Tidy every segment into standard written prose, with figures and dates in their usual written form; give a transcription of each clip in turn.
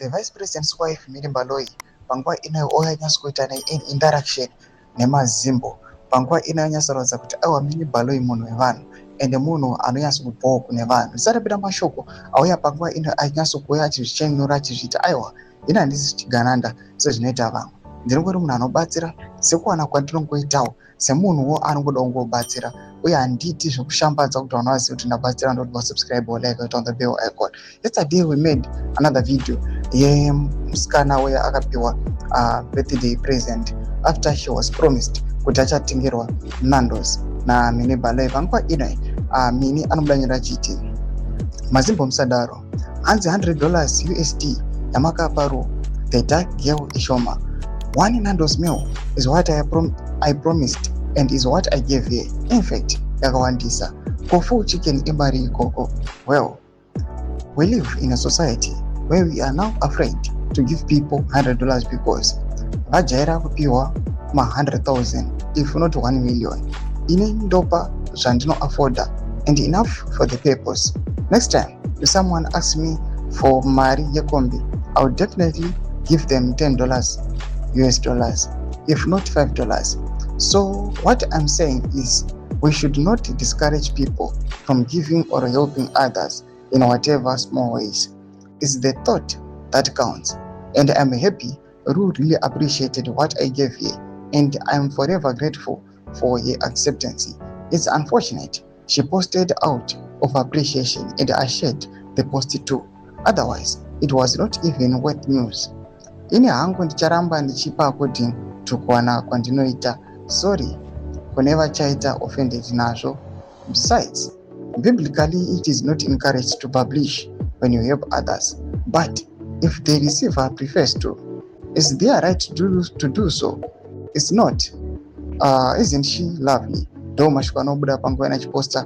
the vice president's wife Miri Mbaloi panguva ino oyanyasa kuita interaction nemazimbo panguva ino yanyasarodza kuti aiwa Miri Mbaloi munhu wevanhu ende munhu anonyasa kubvawo kune vanhu. Zvisatapita mashoko auya panguva ino anyasa kuuya achizvichenyura achizviti aiwa ini handisi Zvigananda sezvinoita vamwe, ndinongori munhu anobatsira sekuwana kwandinongoitawo semunhuwo anongoda kungobatsira uye handiti zvekushambadza kuti vanhu vazive kuti ndabatsira ndoti vasubscribe or like it on the bell icon. Yesterday we made another video yemusikana uya akapiwa birthday present after she was promised kuti achatengerwa Nando's naMini Mbaloi. Panguva ino Mini anobuda nyora achiti mazimbo musadaro hanzi $100 USD yamakaparo the dark girl ishoma. One Nando's meal is what I promised and is what I gave her. In fact, yakawandisa. Kofu chicken imari koko. Well, we live in a society where we are now afraid to give people $100 because vajaira kupiwa ma 100,000 if not 1 million. Ini ndopa zvandino afforda and enough for the purpose. Next time, if someone asks me for mari yekombi, I would definitely give them $10 US dollars, if not $5. So what I'm saying is we should not discourage people from giving or helping others in whatever small ways. It's the thought that counts, and I'm happy Ru really appreciated what I gave her, and I'm forever grateful for her acceptance. It's unfortunate she posted out of appreciation and I shared the post too. Otherwise, it was not even worth news. Ini hangu ndicharamba ndichipa according to kuwana kwandinoita. Sorry kune vachaita offended nazvo. Besides, biblically it is not encouraged to publish when you help others, but if the receiver prefers to, is their right to do so. It's not. Isn't she lovely? Ndo mashuka anobuda panguva inachiposta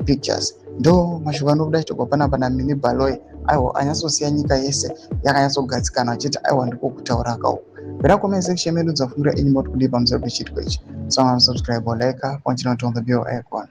pictures. Ndo mashuka anobuda chitogopana pana Mini Mbaloi aiwa anyasosiya nyika yese yakanyatsogadzikana achiti aiwa ndiko kutaura kawo. Bera comment section medu dzafungura any more kudi pamusoro pechitiko ichi. So subscribe or like, continue to on the bell icon.